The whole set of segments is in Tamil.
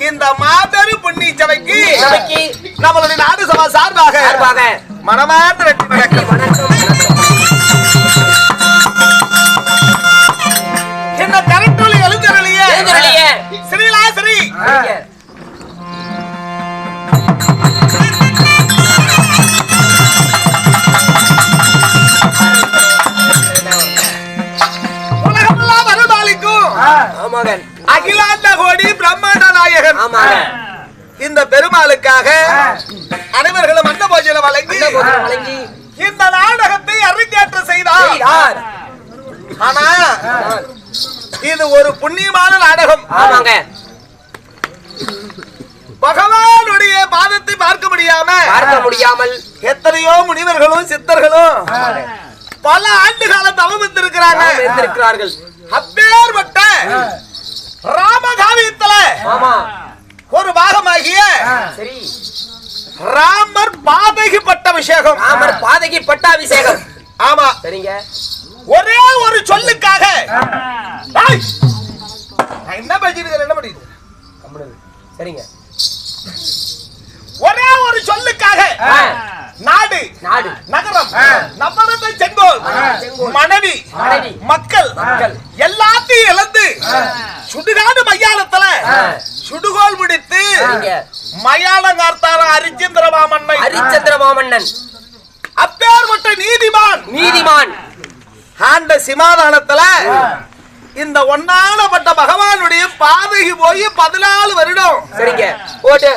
இந்த மாபெரும் புண்ணிய சபைக்கு நம்மளுடைய நாடு சபா சார்பாக மனமார்ந்த இந்த கரட்டொலி எழுந்தருளிய ஸ்ரீலாஸ்ரீ உலகமெல்லாம் வருமாளிக்கும் அகிலாண்ட கோடி பிரம்மாண்ட நாயகன் இந்த பெருமாளுக்காக அனைவர்களும் அன்ன போஜனம் வழங்கி இந்த நாடகத்தை அரங்கேற்றம் செய்தார். ஆனா இது ஒரு புண்ணியமான நாடகம். பகவானுடைய பாதத்தை பார்க்க முடியாமல் எத்தனையோ முனிவர்களும் சித்தர்களும் பல ஆண்டு காலம் தவம் இருந்திருக்கிறார்கள். அப்பேற்பட்ட ராமகாவியத்துல ஒரு பாகமாகிய ராமர் பாதகி பட்டாபிஷேகம். ஆமா, சரிங்க. ஒரே ஒரு சொல்லுக்காக என்ன பண்ணிட்டு சரிங்க. ஒரே ஒரு சொல்லுக்காக நாடு நகரம் நபரத்தை செங்கோல் மனைவி மக்கள் எல்லாத்தையும் இழந்து சுடுகாடு மையானத்துல சுடுகோல் முடித்து மயானங்கார்த்தார ஹரிச்சந்திரமாமன்னன் அப்பேற்பட்ட நீதிமான் ஆண்ட சிமாதானத்துல இந்த ஒன்னானப்பட்ட பகவானுடைய பாதகி போய் 14 வருடம். சரிங்க. ஓட்டு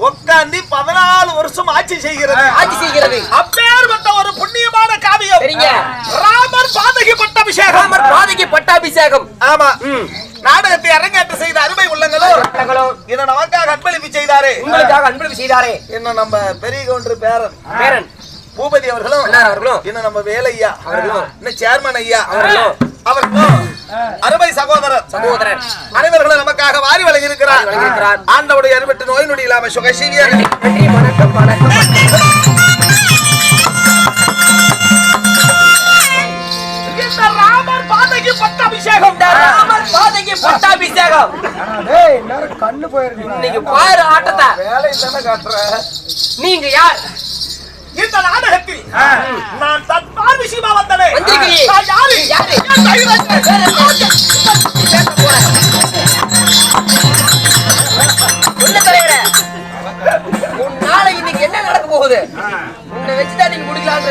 உட்கார்ந்து 14 வருஷம் ஆட்சி செய்கிறது. அப்பேற்பட்ட ஒரு புண்ணியமான காவியம் ராமர் பாதகி பட்டாபிஷேகம். ஆமா, நாடகத்தை அரங்கேற்றம் செய்த அருமை உள்ளங்களும் இதை நமக்காக அன்பளிப்பு செய்தாரே. இன்னும் நம்ம பெரிய கவுண்டர் பேரன் பூபதி அவர்களும் இன்னும் நம்ம வேலையா அவர்களும் இன்னும் சேர்மன் ஐயா அவர்களும் அருமை சகோதரர் அனைவர்களும் நமக்காக வாரி வழங்கி இருக்கிறார். ஆண்டவுடைய அறுபட்டு நோய் நொடி இல்லாம சுகசீவியா. ராமர் பாதகி பட்டாபிஷேகம். கண்ணு போயிருக்கு. இன்னைக்கு பாரு ஆட்டத்தை வேலை தானே காட்டுற. நீங்க யார்? இந்த நாடகத்தில் நான் தற்பார் விஷயமா வந்தேன். நாளைக்கு இன்னைக்கு என்ன நடக்க போகுது? உன்னை வச்சுதான் நீங்க முடிக்கலாம்.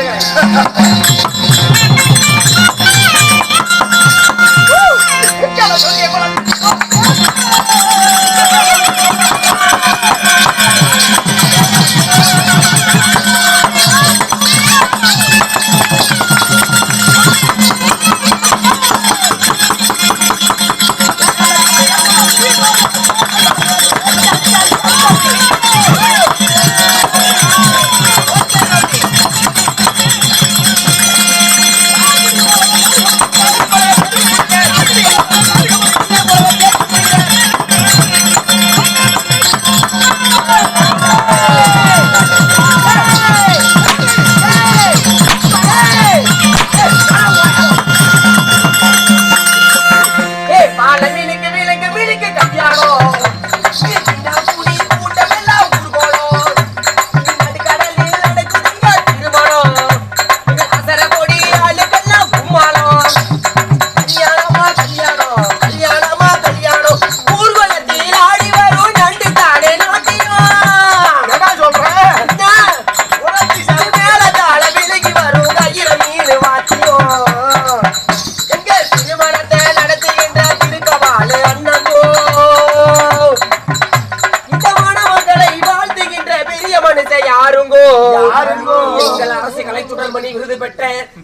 எங்கள் அரசு கலைச்சுடர் மணி விருது பெற்ற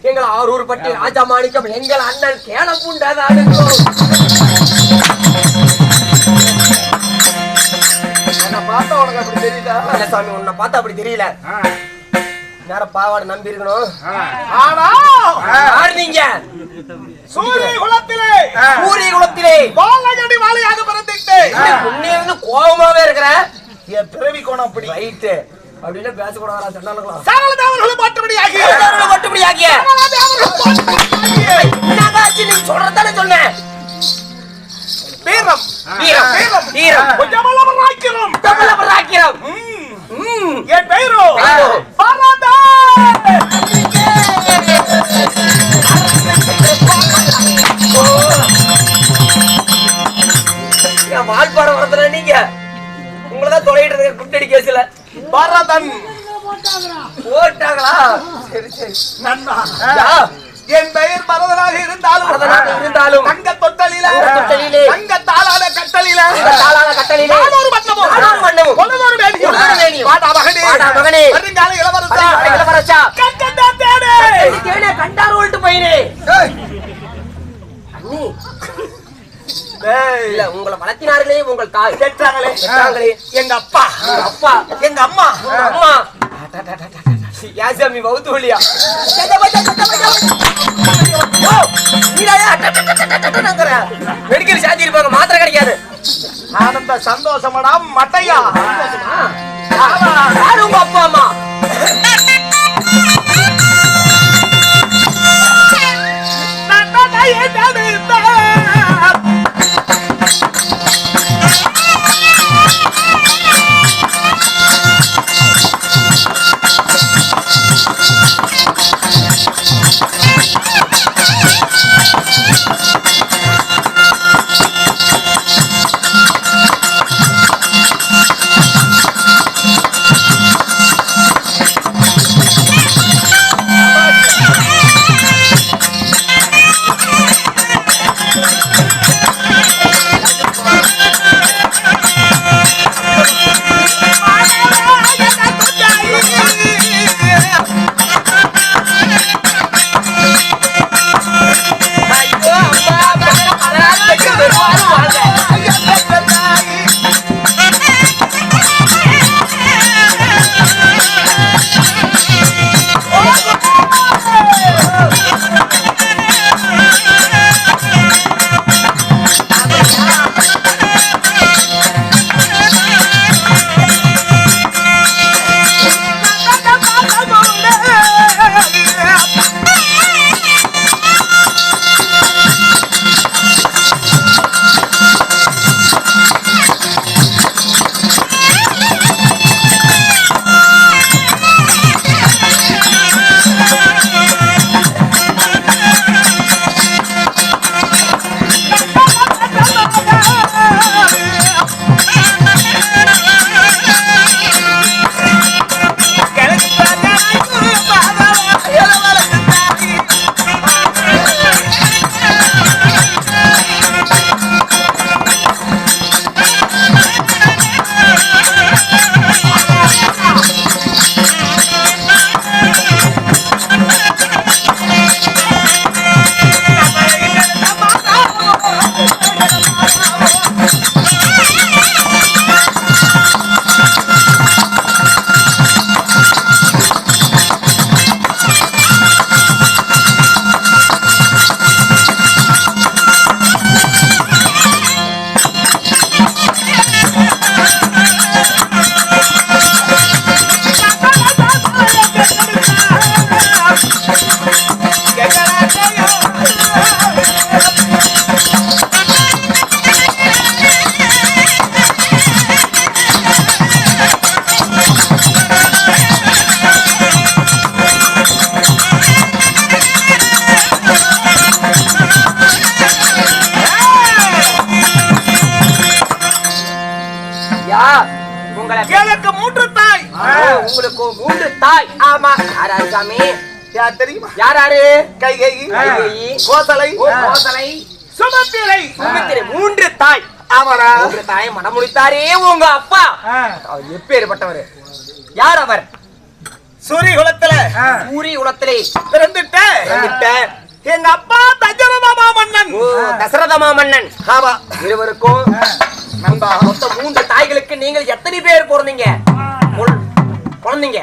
எங்கள் ஆரூர் பட்டி ராஜா மாணிக்கம் எங்கள் அண்ணன் கேளப்புண்டதானுங்கோ. பார்த்தா உனக்கு அப்படி தெரியல சாமி, உன்னை பார்த்தா அப்படி தெரியல. நேர பாவாடை நம்பி இருக்கணும். ஆனா நீங்க சூரிய குலத்திலே பாலகடி வாழையாக பிறந்துட்டு முன்னே இருந்து கோபமாவே இருக்கிற என் பிறவி கோணம் அப்படி ரைட்டு அப்படின்னு பேசக்கூடாதா? சொன்னாங்களா சாரலதாவர்களும் பாட்டுபடியாகி நீ சொல்றதானே சொன்னேன். வீரம் வீரம் வீரம் வீரம் கொஞ்சமல்லவராக்கிறோம் தமிழவராக்கிறோம். என் பெயரோ பாராதா. வாழ்பாடம் வரதுல நீங்க உங்களதான் தொலைகிட்டு இருக்க குட்டடி கேஸ்ல பாரதன் போட்டாங்களா? சரி சரி நன்னா என் பெயர் பரதனாக இருந்தாலும் தங்க தொட்டலில தங்க தாளான கட்டலில ஒரு மன்னமும் பொழுதொரு மேனியும் வாடா மகனே வருங்கால இளவரசா கண்டா தேடே கண்டார் ஓல்ட்டு பையனே. அண்ணி இல்ல, உங்களை வளர்த்தினார்களே உங்கள் தாய் கேட்டாங்களே எங்க அப்பா எங்க அம்மா யாசாமி பௌத்தூலியா மெடிக்கல் சாத்தி இருப்பாங்க, மாத்திரை கிடைக்காது. ஆனந்த சந்தோஷமடா மட்டையா. யாரு உங்க அப்பா அம்மா? எனக்கு 3 தாய். உங்களுக்கு 3 தாய். ஆமா. யாராரு சாமி? யார் தெரியுமா? யாராரு? கைகேயி, கோசலை, சுமத்திரை. 3 தாய். ஆமாடா. 3 தாய் மனம் முடித்தாரே உங்க அப்பா. அவர் எப்பேற்பட்டவர்? யார் அவர்? சூரிய குலத்திலே பிறந்துட்ட எங்க அப்பா தசரத மாமன்னன். தசரத மாமன்னன். ஆமா. இருவருக்கும் நண்பா மொத்தம் 3 தாய்களுக்கு நீங்கள் எத்தனை பேர் பிறந்தீங்க குழந்தைங்க?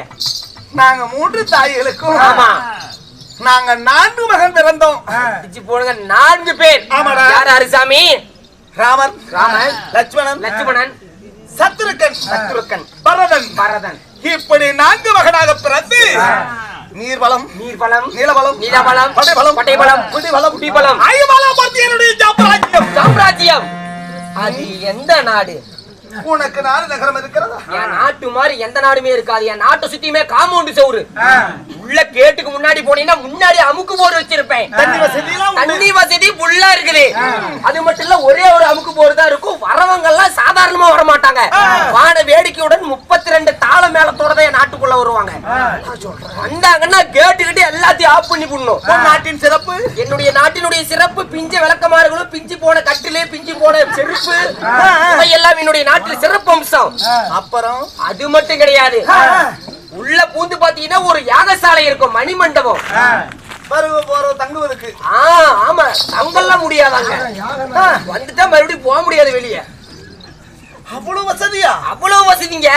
நாங்க 3 தாய்களுக்கும் ஆமா நாங்க 4 மகன் பிறந்தோம். போடுங்க 4 பேர். ஆமாடா. யார் அரிசாமி? ராமன், லட்சுமணன், சத்ருக்கன், பரதன். இப்படி 4 மகனாக பிறந்து நீர்வளம், நிலவளம், படைபலம், குடிபலம், ஐம்பலம் பற்றி என்னுடைய சாம்ராஜ்யம். அது எந்த நாடு? உனக்கு 4 நகரம் இருக்கிறதா? என் நாட்டு மாதிரி எந்த நாடுமே இருக்காது. என் நாட்டை சுத்தியுமே காம்பவுண்ட் சவுறு. உள்ள கேட்டுக்கு முன்னாடி போனீங்கன்னா முன்னாடி அமுக்கு போர் வச்சிருப்பேன். தண்ணி வசதி ஃபுல்லா இருக்குது. அது மட்டும் இல்ல, ஒரே ஒரு அமுக்கு போர் தான் இருக்கும். வரவங்க எல்லாம் சாதாரணமா வர மாட்டாங்க. வான வேடிக்கையுடன் 32 தாள மேளத்தோட தான் என் நாட்டுக்குள்ள வருவாங்க. வந்தாங்கன்னா கேட்டுக்கிட்டு எல்லாத்தையும் ஆஃப் பண்ணி போடணும். நாட்டின் சிறப்பு, என்னுடைய நாட்டினுடைய சிறப்பு பிஞ்ச விளக்கமாறுகளும், பிஞ்சு போன கட்டிலே, பிஞ்சு போன செருப்பு, எல்லாம் என்னுடைய நாட்டில் சிறப்பு அம்சம். அப்புறம் அது மட்டும் கிடையாது, உள்ள பூந்து பாத்தீங்கன்னா ஒரு யாகசாலை இருக்கும், மணிமண்டபம். தங்குவதற்கு. ஆமா, தங்கெல்லாம் முடியாதாங்க. வந்துட்டா மறுபடியும் போக முடியாது வெளியே. அவ்வளவு வசதியா? அவ்வளவு வசதிங்க.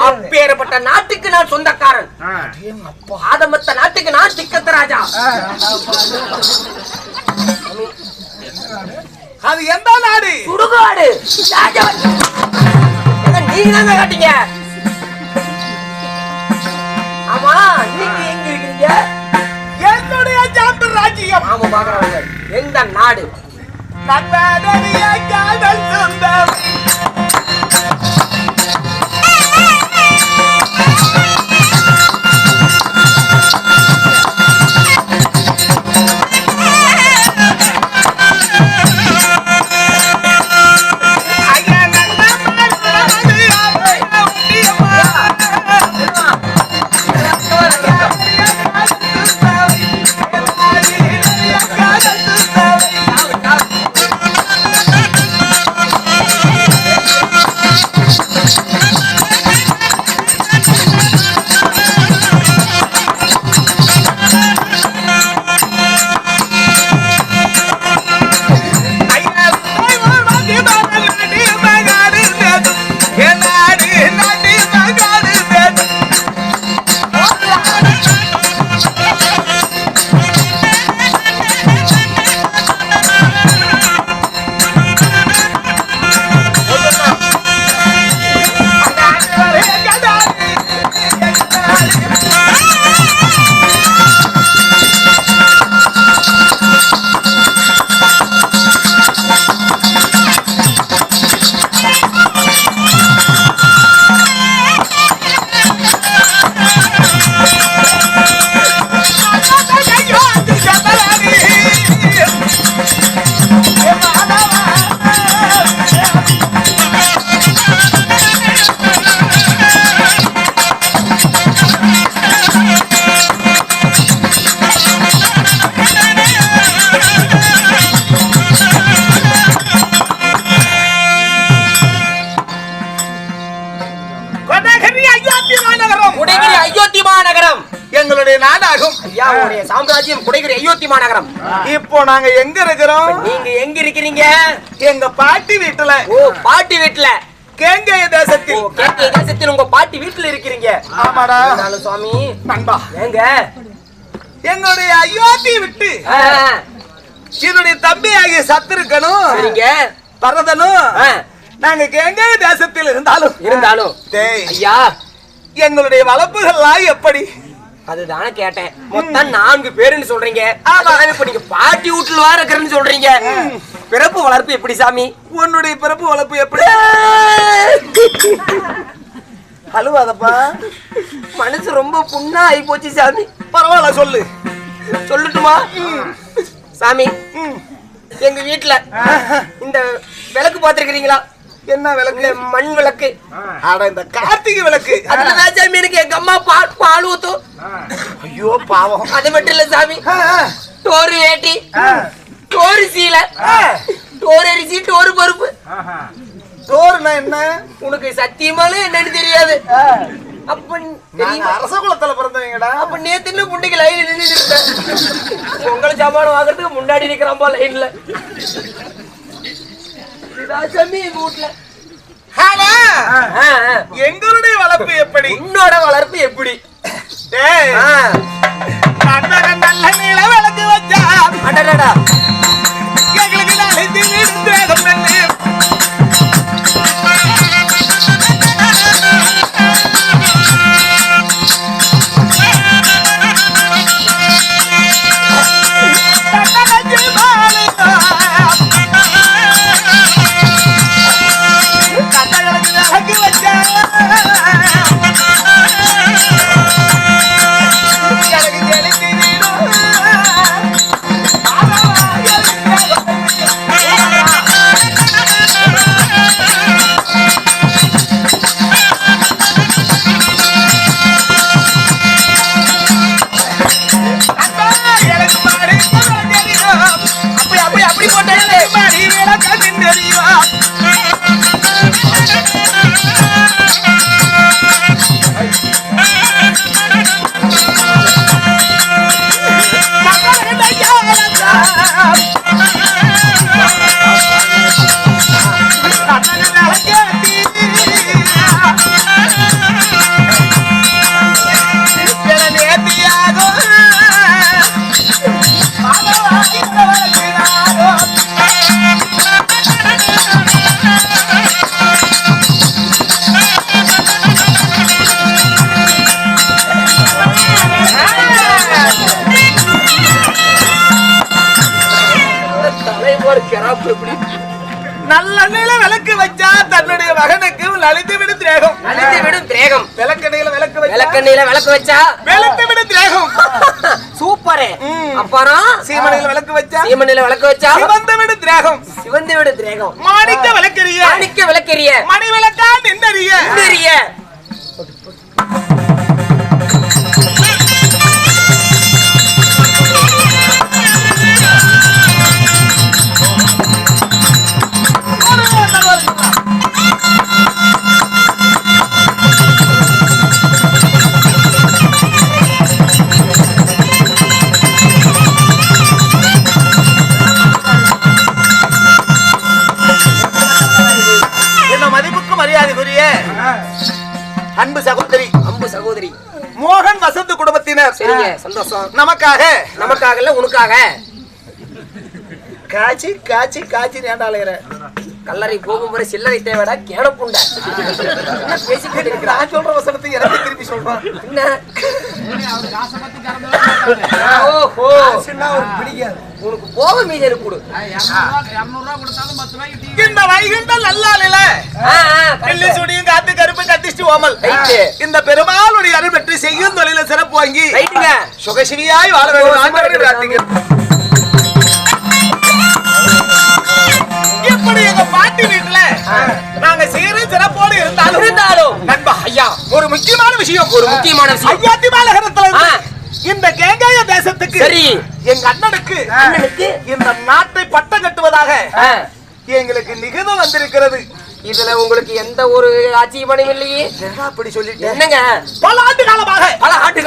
அப்பேற்பட்ட நாட்டுக்கு நான் சொந்தக்காரன். ஆதமத்த நாட்டுக்கு நான் திக்கத்த ராஜா. அது எந்த நாடு? சுடுகாடு. நீங்க தாங்க காட்டீங்க. ஆமா, நீங்க எங்க இருக்கீங்க? என்னுடைய சாம்ராஜ்யம். ஆமா, பாக்குறவங்க எந்த நாடு? நன்மடைய காதல் சொந்தம். எங்களுடைய நாடாகும். ஐயாவுடைய சாம்ராஜ்யம் குடைகிரி அயோத்தி மாநகரம். இப்போ நாங்க எங்க இருக்கிறோம்? நீங்க எங்க இருக்கிறீங்க? எங்க பாட்டி வீட்டுல. ஓ, பாட்டி வீட்டுல. கேங்கய தேசத்தில். கேங்கய தேசத்தில் உங்க பாட்டி வீட்டுல இருக்கிறீங்க. ஆமாடா. நானும் சுவாமி. நண்பா, ஏங்க எங்களுடைய அயோத்தி விட்டு என்னுடைய தம்பி ஆகிய சத்ருக்கனும், சரிங்க, பரதனும் நாங்க கேங்கய தேசத்தில் இருந்தாலும் ஐயா எங்களுடைய வளர்ப்புகள்லாம் எப்படி? அதுதானே கேட்டேன். மொத்தம் 4 பேருன்னு சொல்றீங்க. இப்ப நீங்க பாட்டி வீட்டுல இருக்கிறேன்னு சொல்றீங்க. பிறப்பு வளர்ப்பு எப்படி சாமி? உன்னுடைய பிறப்பு வளர்ப்பு எப்படி? அழுவாதப்பா, மனசு ரொம்ப புண்ணா ஆகி போச்சு சாமி. பரவாயில்ல, சொல்லு. சொல்லட்டுமா சாமி? எங்க வீட்டுல இந்த விளக்கு பாத்துருக்கீங்களா? என்ன விளக்கு? மண் விளக்கு. ஆட, இந்த கார்த்திகை விளக்கு. அதுலதான் சாமி எனக்கு எங்க அம்மா பால் ஊத்தும். ஐயோ பாவம். அது மட்டும் இல்ல சாமி, டோரு வேட்டி, டோரு சீலை, டோரு அரிசி, டோரு பருப்பு. டோர்னா என்ன? உனக்கு சத்தியமாலும் என்னன்னு தெரியாது. அப்ப அரச குலத்துல பிறந்தவங்கடா. அப்ப நேத்து புண்டைக்கு லைன்ல நின்னுட்டு உங்களை சாமான வாங்குறதுக்கு முன்னாடி நிக்கிறான்பா லைன்ல. ராசாமி வீட்டுல எங்களுடைய வளர்ப்பு எப்படி? உன்னோட வளர்ப்பு எப்படி? நல்ல நீள விளக்கு வச்சா அடடா எங்களுக்கு நாளைக்கு வேகம் பண்ணு. நல்ல நில விளக்கு வச்சா தன்னுடைய மகனுக்கு லலித்து விடும் திரேகம். லலித்து விடும் திரேகம். விளக்கெண்ணையில விளக்கு வச்சா விளக்கெண்ணையில விளக்கு வச்சா வெளுத்து விடும் திரேகம். சூப்பரே. அப்புறம் சீமனையில விளக்கு வச்சா சீமனையில விளக்கு வச்சா சிவந்து விடும் திரேகம். சிவந்து விடும் திரேகம். மாணிக்க விளக்கெரிய மாணிக்க விளக்கெரிய மணி விளக்கா நின்னறிய நின்னறிய. அன்பு சகோதரி அன்பு சகோதரி மோகன் வசந்த் குடும்பத்தினர் சரிங்க சந்தோஷம். நமக்காக இல்ல உனக்காக காட்சி காட்சி காட்சி நேண்டாளையற கல்லறை போகும் வரை சில்லறை தேவைடா கேளப்புண்டா. என்ன பேசிக்கிட்டு இருக்கா? நான் சொல்ற வசனத்தை எனக்கு திருப்பி சொல்றான். என்ன ஓஹோ சின்ன ஒரு பிடிக்காது உனக்கு போக மீதி கொடு. இந்த வைகுண்ட நல்லாளில வெள்ளி சுடியும் காத்து கருப்பு கத்திஷ்டு ஓமல் இந்த பெருமாளுடைய அருள் பெற்று செய்யும் தொழில சிறப்பு வாங்கி சுகசிவியாய் வாழ வேண்டும். எப்படி எங்க பாட்டி வீட்டுல நாங்க சீரு சிறப்போடு இருந்தாலும் நண்பா ஐயா ஒரு முக்கியமான விஷயம் ஐயாத்தி மாநகரத்துல இந்த கேங்காய தேசத்துக்கு சரி எங்க அண்ணனுக்கு இந்த நாட்டை பட்டம் கட்டுவதாக எங்களுக்கு நிகழ்வு வந்திருக்கிறது. இதுல உங்களுக்கு எந்த ஒரு ஆட்சேபனையும் இல்லையே. அப்படி சொல்லிட்டு என்னங்க பல ஆண்டு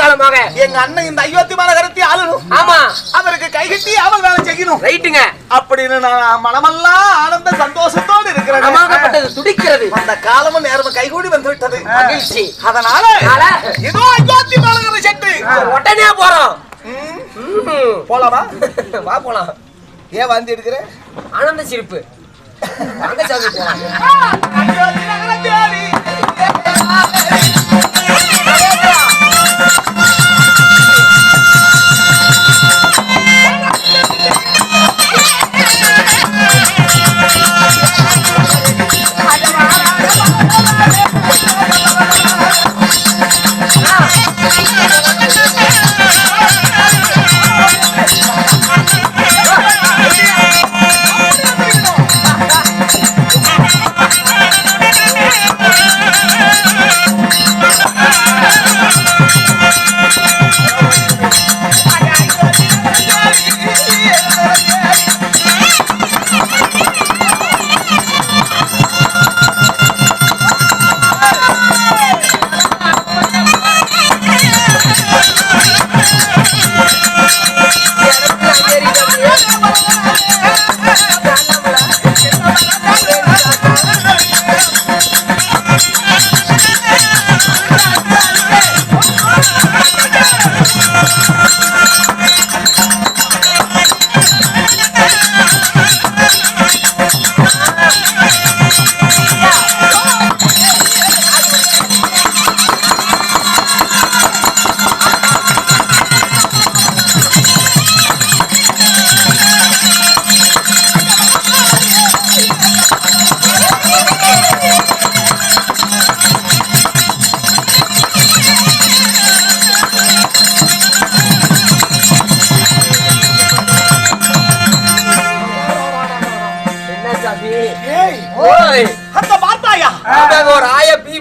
காலமாக எங்க அண்ணன் இந்த அயோத்தி மாநகரத்தை ஆளணும். ஆமா அவருக்கு கைகட்டி அவள் வேலை செய்யணும். ரைட்டுங்க அப்படின்னு நான் மனமெல்லாம் ஆனந்த சந்தோஷத்தோடு இருக்கிறேன். துடிக்கிறது. அந்த காலமும் நேரமும் கைகூடி வந்து விட்டது. மகிழ்ச்சி. அதனால ஏதோ அயோத்தி மாநகரை சென்று உடனே போறோம். போலாமா? வா போலாம். ஏன் வந்து எடுக்கிற ஆனந்த சிரிப்பு அங்க சாமி போலாம். அயோத்தி நகரத்தேடி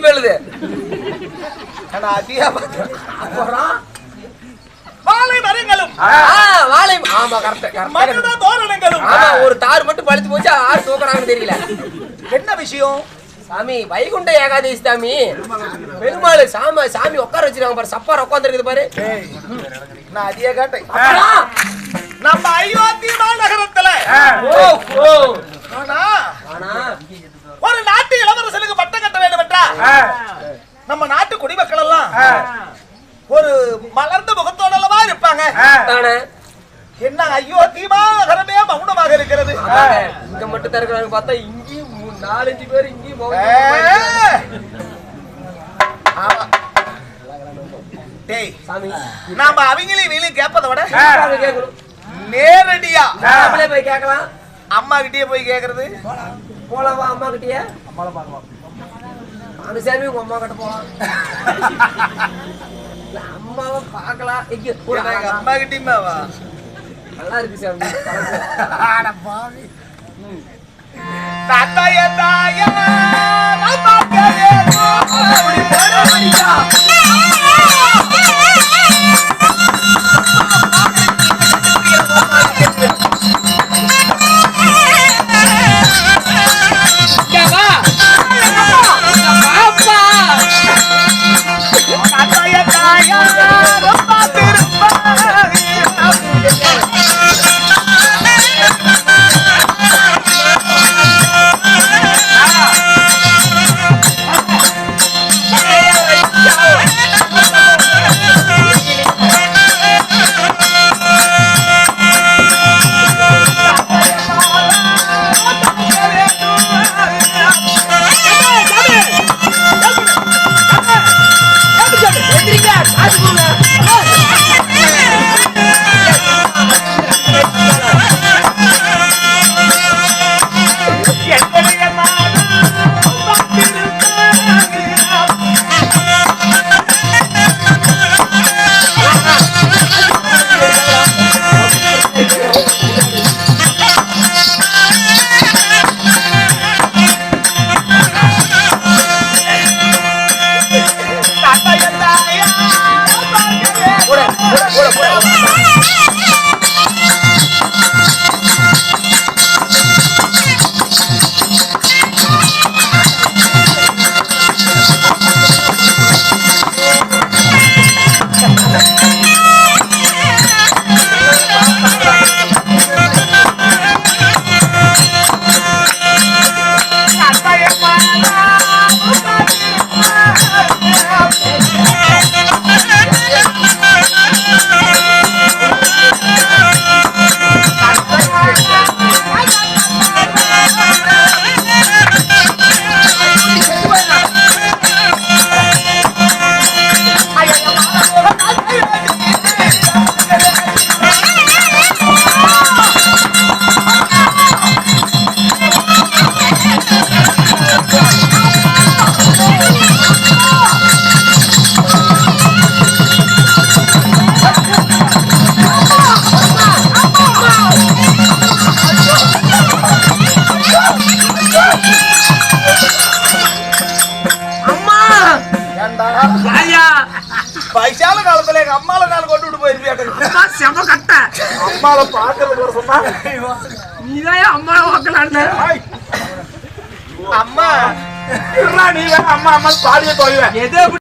போயிடுது. ஆனா அதிகா அப்புறம் வாழை மரங்களும் வாழை ஆமா கரெக்ட் மருத தோரணங்களும் ஆமா ஒரு தார் மட்டும் பழுத்து போச்சு ஆறு தூக்குறாங்கன்னு தெரியல. என்ன விஷயம் சாமி வைகுண்ட ஏகாதசி சாமி பெருமாள் சாமி உட்கார வச்சிருக்காங்க பாரு சப்பார் உட்காந்துருக்குது பாரு. நான் அதிகா கேட்டேன். நம்ம அயோத்தி மாநகரத்துல ஒரு நாட்டு இளவரசனுக்கு பட்டம் கட்ட வேண்டும் என்றா நம்ம நாட்டு குடிமக்கள் எல்லாம் ஒரு மலர்ந்த முகத்தோட இருப்பாங்க. என்ன அயோத்தி மாநகரமே மௌனமாக இருக்கிறது. இங்க மட்டும் தருக்கிறாங்க பார்த்தா இங்கேயும் 4-5 பேர் இங்கேயும் நாம அவங்களையும் வீலையும் கேட்பதை விட கேட்கணும். நேரடியா நம்மளே போய் கேட்கலாம். அம்மா கிட்டே போய் கேக்குறது போலாமா அம்மா கிட்டயே அந்த சாமி உங்க அம்மா கிட்ட போலாம். அம்மாவை பார்க்கலாம். அம்மா கிட்டயுமே நல்லா இருக்கு சாமி. தாத்தாய தாயா வயசான காலத்துல எங்க அம்மால நான் கொண்டு விட்டு போயிருப்பேன். செம கட்ட அம்மாவை பாக்குறது சொன்னா நீதான் அம்மாவை வாக்கலான்னு அம்மா நீ அம்மா அம்மா பாடிய தொலைவேன் எது